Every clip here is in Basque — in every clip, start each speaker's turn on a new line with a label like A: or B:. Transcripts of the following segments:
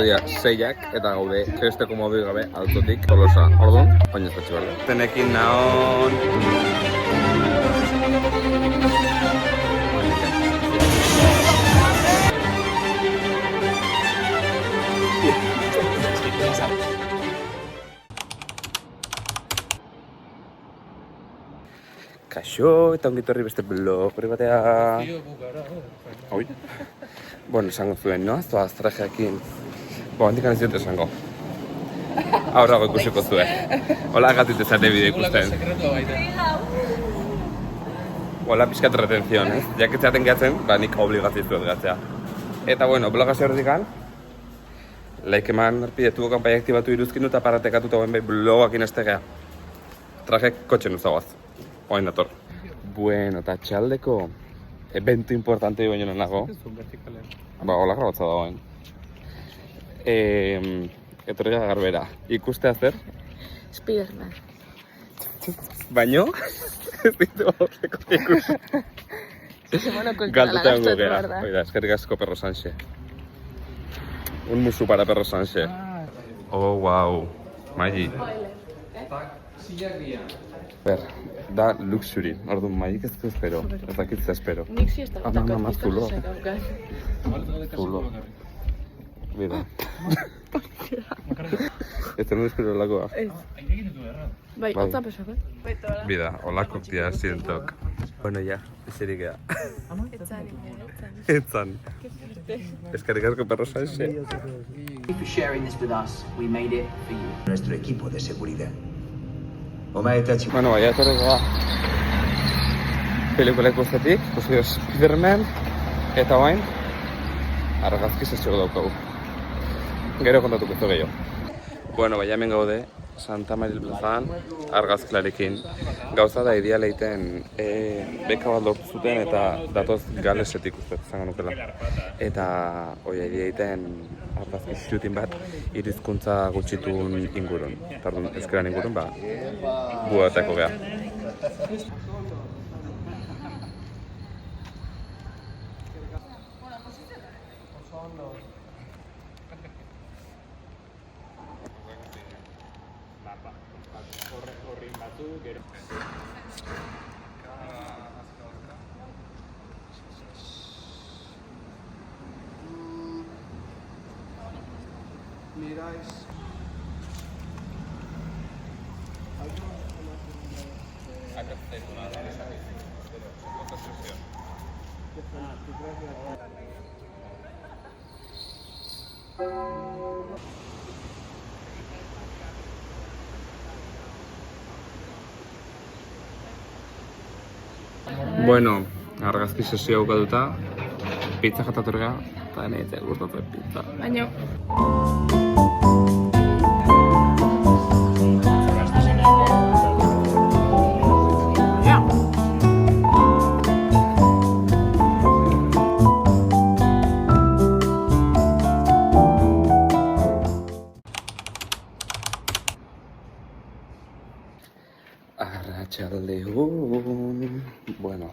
A: Seiak eta gaude kresteko mobil gabe altotik Tolosa. Orduan, oinez batxe behar da. Tenekin naon... Kaixo, eta ongit horri beste blog hori batea... Oi? Bueno, esango zuen, no? Zoaz trajeakin... Handikan ez dut esango. Aurrago ikusiko zuen. Hola gatut ezate bide ikusten. Hola pixkat retenzion, ez? Jaketzeaten gehatzen, nik obligazio zuet gatzea. Eta bueno, blogazio horretikan, like eman arpidetuko kanpai aktibatu iruzkin dut aparatekatuta guen behi blogakin estegea. Trajek kotxen uzagoaz. Oain dator. Bueno, eta txaldeko eventu importante baino nago. Hola grabatza da oain. Etorriak garbera. Ikustea zer?
B: Spiderman.
A: Baino? Ez ditu horreko ikus. Galduta hongo gea. Oida, eskerrik asko Perro Sanxe. Un musu para Perro Sanxe. Oh, wow. Magi. Ber, da luxury. Orduan, magik ez du espero. Ez dakit ze espero.
B: Nik si ez da
A: Ama, zulo. Zulo. Bida. Ez da espero lagoa.
B: Bai, otza pesako.
A: Bida, olako tia zientok. Bueno, ya, eserik gea. Etzan. Eskerrik asko Perro Sanxe.
C: For sharing this with us, we made it for you.
D: Nuestro equipo de seguridad.
A: Bueno, baina etorri goa pelikula ikustetik, ikusi Spiderman eta oain argazki sesio daukagu. Gero kontatuko ez gehiago. Bueno, baina hemen gaude Santa Maria plazan argazkilarekin. Gauza da ideala egiten beka bat lortu zuten eta datoz Galesetik uste zango nukela. Eta idea egiten argazki shooting bat irizkuntza gutxitun ingurun. Tardun, ezkeran ingurun, guatako geha. Bueno, argazki sesio bukatuta, pizza jataturga, eta nahi gustatu pizza.
B: Baina...
A: Arratxaldeon... Bueno,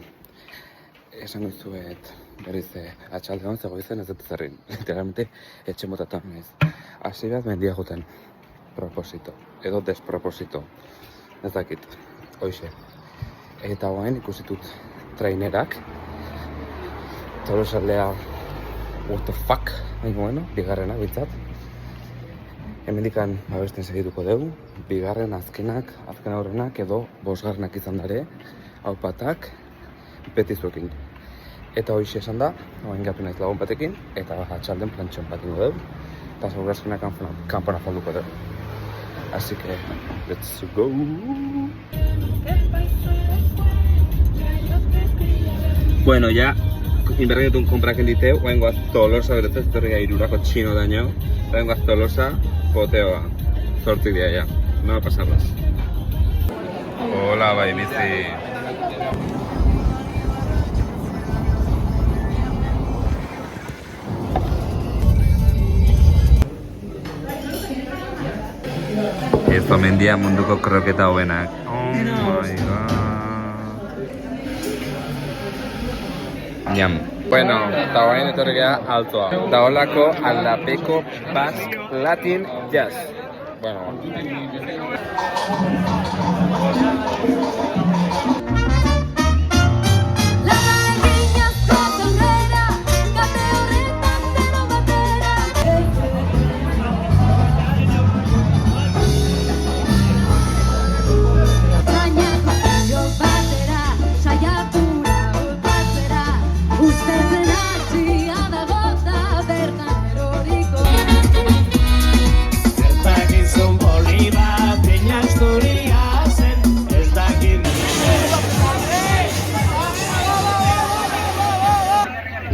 A: esan goizuet berriz atxaldeon zegoizen ez dut zerrin. Literalmente etxe motatan naiz. Hasi behar mendia joten. Proposito. Edo desproposito. Ez dakit. Hoixe. Eta hoain ikusitut trainerak. Tolosaldea... What the fuck? Baina bueno, bigarrena bintzat. Hemendikan abesten segituko dugu, bigarren azken aurrenak edo bosgarrenak izan dare, haupatak, beti zuekin. Eta hoixe esan da, hoain gatu naiz lagun batekin, eta atxalden plantxon bat ingo dugu, eta zaurrazkenak kanpona fonduko dugu. Así que, let's go! Bueno, ya, inbergenetun konpraken diteu, hoain goaz Tolosa beretzez, torriga irurako txino daño, hoain goaz Tolosa, poteoa, zortzik dia ya, no pasarlas. Hola, bai, bizi. Ez omen dia munduko kroketa hobenak. Oh my god. Ñam. Bueno, eta orain etorri gara altoa. Daolako Aldapeko Basque Latin Jazz. Bueno.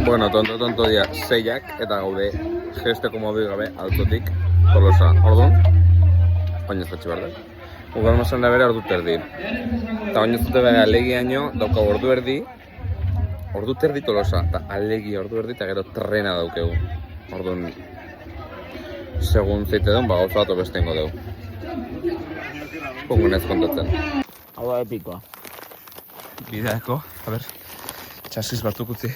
A: Bueno, tonto dia seiak eta gaude gesteko modu gabe altotik Tolosa. Orduan, oinez batxe behar da. Ugar mazan da bere ordu terdi. Eta oinez dute bere alegiaino dauka ordu erdi Tolosa. Eta alegi ordu erdi eta gero trena daukegu. Orduan, segun zeite duen, gauza bat obestengo dugu. Pungunez kontatzen.
D: Hau da epikoa.
A: Bideako, a ber, txasiz batzuk utzi.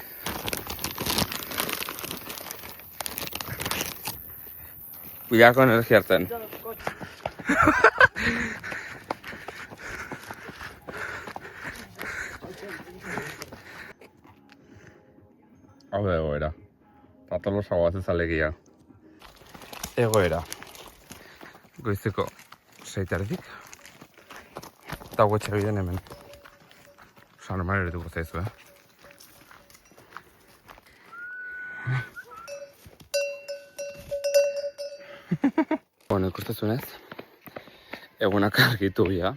A: Bideako energia hartzen. Hau da egoera. Tolosa goaz ez alegia. Egoera. Goizeko 6:30. Eta guetxe biden hemen. Osa, normal eretuko zaizu, Bueno, ikustezunez, egunak argitu bia.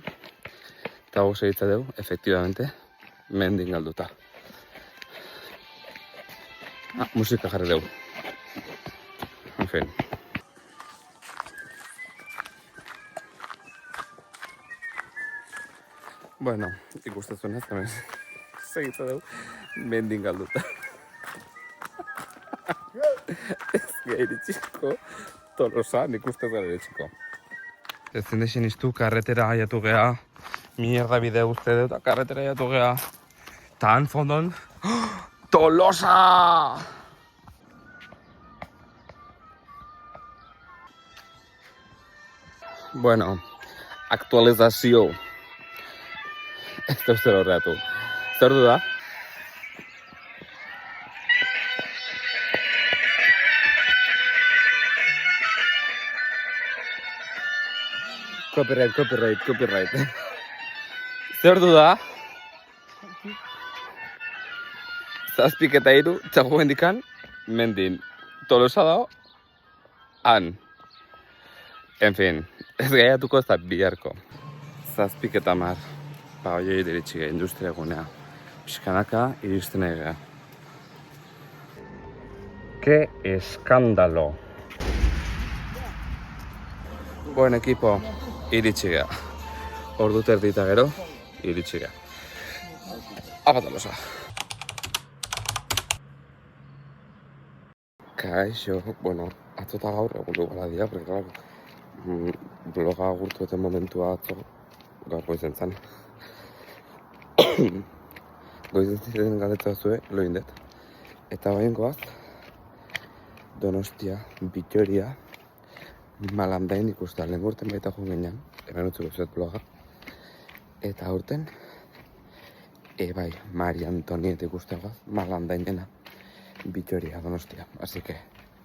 A: Eta guk segitza dugu, efektibamente, mendin galduta. Musika jarri dugu. En fin. Bueno, ikustezunez, hemen segitza dugu, mendin galduta. Ez gairitxiko Tolosa, nik uste gara eritxiko. Ezin dexen iztu, karretera aiatu geha, mierda bide guzti dut, karretera aiatu geha. Tan fondon, Tolosa! Bueno, aktualizazio. Ez da uste horreatu. Zer du da? Copyright. Zer du da? Zazpik eta 3, txago bendikan, mendin. Tolosa dago, han. En fin, ez gaiatuko ez da biharko. Zazpik eta 10. Oioi diritxige, industria gunea. Piskanaka iristen egea. Ke eskandalo. Buen equipo. Iritxigea. Ordu terdita gero, iritxigea. Apa Tolosa. Kaixo, bueno, atzota gaur egun du gala dira, porque claro, bloga agurtu eten momentua atzo, gaur goizen zan. Goizen ziren galetza zuen, lo indet. Eta bain goaz, Donostia, Vitoria, Malandain ikusten, lehen urten baita joan ginen, hemen utzuko zuet bloga. Eta urten, bai, Mari Antonieta ikusten goaz, Malandainena, Vitoria, Donostia. Así que,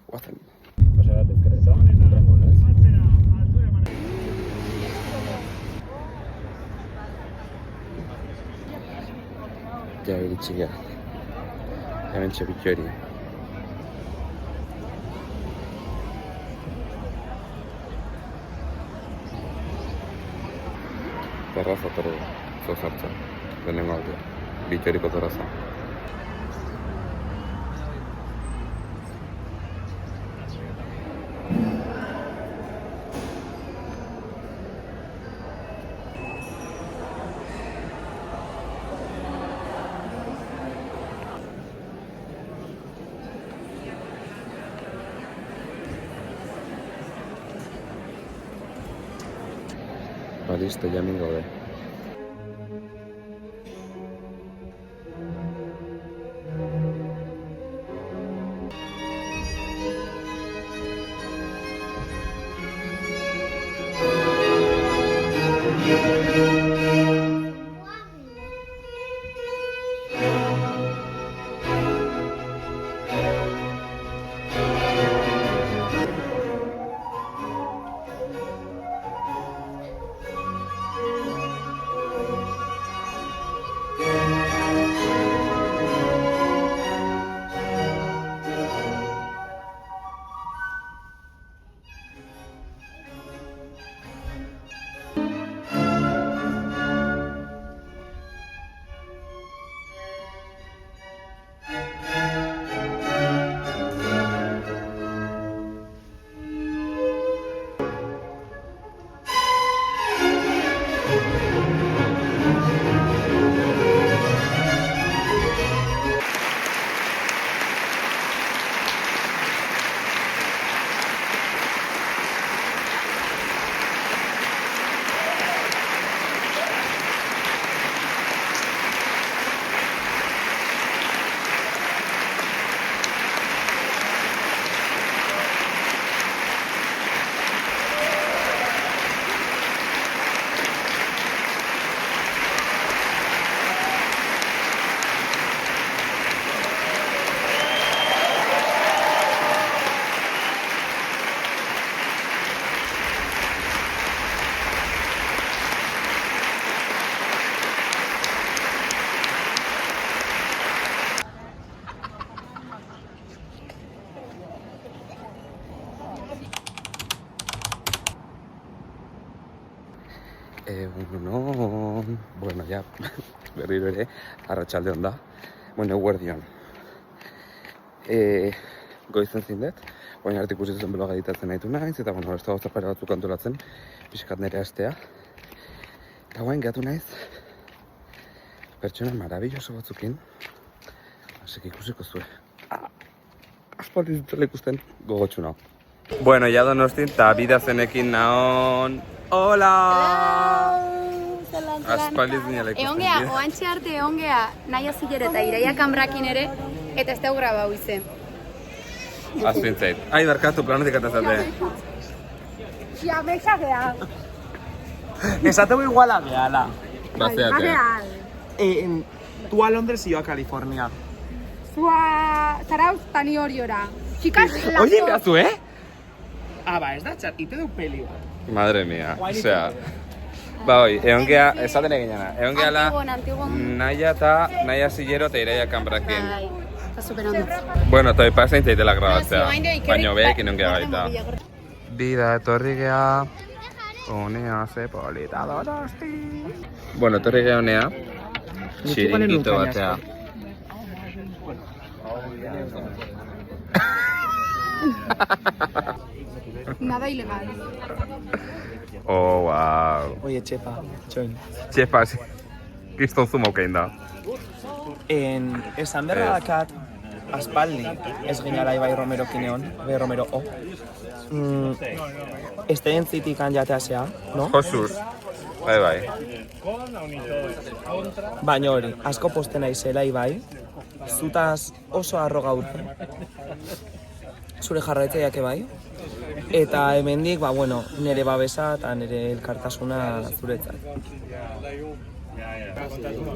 A: guazen.
D: Pasa bat ezkerreta, rangonez.
A: Ja, iritsi gara. Hemen txe Vitoria. Terraza torre, zozartzen, denengo aldea, Vitoriko terraza. Listo, ya me gaude. Egunon, bueno, ja, berriro ere, arratsalde on da. Bueno, eguerdion. Goizen zindet, oain arte ikusi zuzen bloga editatzen nahitu naiz, eta bueno, ez da gauza pare batzuk antolatzen, pixkat nire astea. Eta oain gatu naiz, pertsona marabilloso batzukin, hasik ikusiko zue. Aspaldi dutela ikusten, gogotxu nao. Bueno, ja Donostin, eta bida zenekin naon... Hola! Aspaldi zinela ikusten
E: Egon geha, oantxe arte egon geha, nahi azilere eta Iraia Kambrakin ere, eta ez dugu grabau izen.
A: Azpintzait. Ai, barkatu, planotik atazate.
E: Ja, mexa geha.
F: Esateu iguala gehala.
A: Bazeate.
F: Tu a Londres y yo a California.
E: Zua, zarauz tani horiora. Txikas,
F: Oye, behazu, Ah, ba, ez da txat, ite du peli bat.
A: Madre mía, osea... Ba, hoi, egon geha, esaten eginana, egon gehala Naia eta Naia Zillero eta Iraia Kambrakin.
E: Bai, eta super ondo.
A: Bueno, eta ipa zein zaitela grabatzea, baina behekin egon geha baita. Bida, etorri geha... Honea, ze polita Donosti. Bueno, etorri geha honea, txiringito batea.
E: Nada ilegal.
A: Oh, wow.
F: Oye, Chepa, join.
A: Txepa, gizton zumaukein da.
F: Esan berra dakat, aspaldi, ez ginala Ibai Romero kineon, Ibai Romero o. Esteen zitikan jateazea, no?
A: Josuz. Bai.
F: Baina hori, asko posten aizela Ibai, zutaz oso arro gaur. Zure jarraitzaiak bai. Eta hemendik, ba, bueno, nire babesa eta nire elkartasuna zuretzat.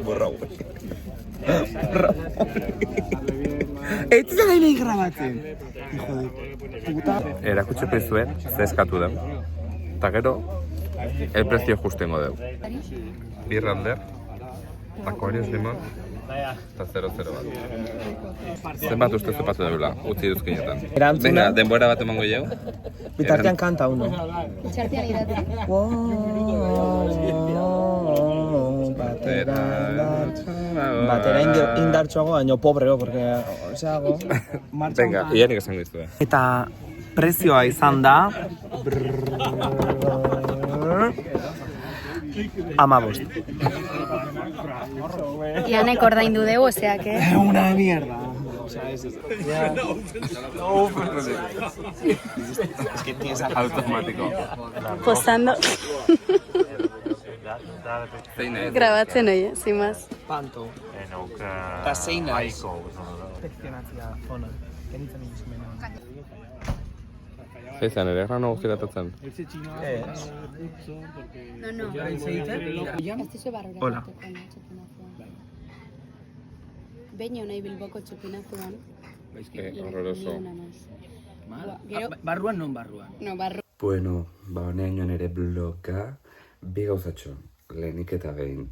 A: Borrau.
F: Ez zara nahi grabatzen.
A: Erakutxe pizuen, zeskatu deu. Eta gero, el prezio justengo deu. Birrander, Aquarius limon, eta 0-0 bat. Zenbat uste zepatu deula, utzi duzkinetan.
F: Erantzuna?
A: Venga, denbora bat emango jau.
F: Bitartean kanta uno.
E: Txartean idatzi.
F: Batera indartxoago, baino pobreo, porque, oseago, martxan.
A: Venga, ianik esango izue.
F: Eta prezioa izan da... 15.
E: Ianek ordaindu dugu, oseak,
F: Una mierda. O sea, es ya. No, es que tienes
A: Automático.
E: Postando.
A: Zein ez?
E: Grabatzen hori, sin más.
F: panto. Eta zein naiz. Perfekzionatzea zona. Genitzen izumena.
A: Zeizan, ere grano guztiratatzen.
F: Ez.
E: No. Ez dizu barrura.
F: Hola.
E: Beño nahi Bilboko txupinazuan.
A: Horroroso.
F: Barruan non barruan?
E: No, barru.
A: Bueno, ba honean joan ere bloga, bi gauzatxo, lehenik eta behin,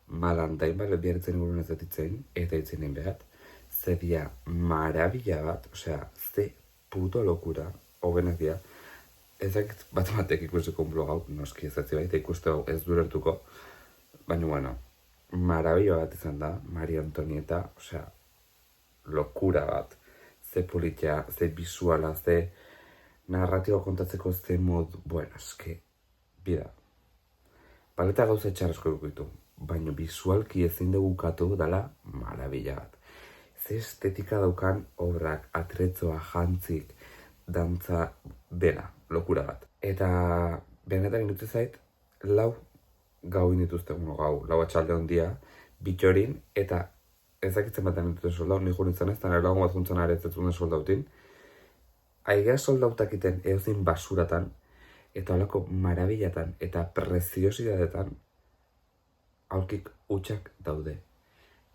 A: malantain bat biarritzen ingurun ez dutitzen, eta itzenen behat, ze dia marabila bat, osea, ze puto lokura, hogenak dia, ezakit bat batek ikusiko un blog hau, noski ez atzi baita ikuste hau ez durertuko, baina bueno, marabila bat izan da, Maria Antonieta, osea, lokura bat, ze politia, ze visuala, ze narratiba kontatzeko ze mod, bueno, eske, bida. Paleta gauza txarrezko dukitu, baina visualki ezin dugu katu dela marabila bat. Ze estetika daukan obrak, atretzoa, jantzik, dantza, dela, lokura bat. Eta benetan indutze zait, 4 gau indituzte, lau atxalde ondia, bitxorin, eta ezakitzen batean indutze soldau, nik juritzen ez, eta nire lagun bat juntzen aretzezun den soldautin. Aigea soldautakiten eozin basuratan, eta holako marabilatan eta preziosidadetan aurkik utxak daude.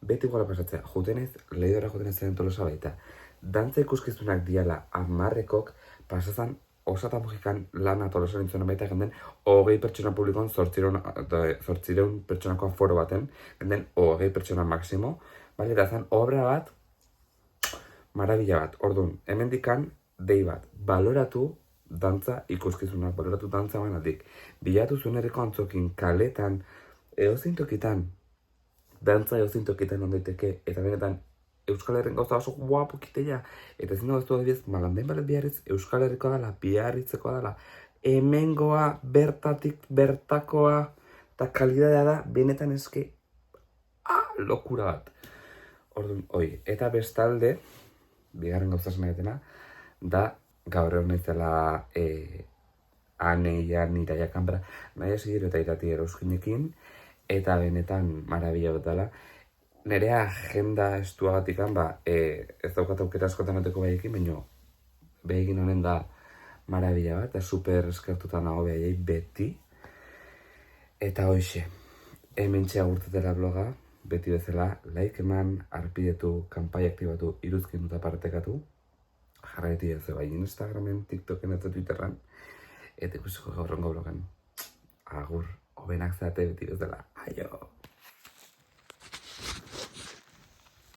A: Beti iguala pasatzea, jutenez, lehidora jutenez zen Tolosa baita. Dantza ikuskizunak diala 10-ekok pasazan osata mugikan lana Tolosa nintzuen baita genden 20 pertsona publikoan 800 pertsonako aforo baten, genden 20 pertsona maksimo, bale, da zan obra bat, marabila bat. Orduan, hemendikan dei bat, baloratu dantza ikuskizunak, baloratu dantza banatik. Bilatu zuen ereko antzokin, kaletan, edozein tokitan, dantza edozein tokitan ondaiteke, eta benetan, Euskal Herren gauza oso guapo kiteia, eta ezin dago ez du adibidez, Malandain Ballet Biarritz, Euskal Herriko dela, Biarritzeko dela, hemengoa, bertatik, bertakoa, eta kalidadea da, benetan eske, lokura bat. Orduan, eta bestalde, bigarren gauza esan nahietena, da, gaur egon naizela Aneia, Niraia Kanbra, nahi hasi eta irati erauskinekin, eta benetan marabila bat dela. Nerea agenda estuagatik ez daukat aukera askotan ateko behaiekin, baina behaikin honen da marabila bat, eta super eskertuta nago behaiei beti. Eta hoxe, hementxe agurtetela bloga, beti bezala, like eman, arpidetu, kanpai aktibatu, iruzkin dut partekatu, jarraiti ez bai Instagramen, TikToken eta Twitterran, eta ikusiko gaurrengo blogan. Agur, hobenak zate beti bezala, aio!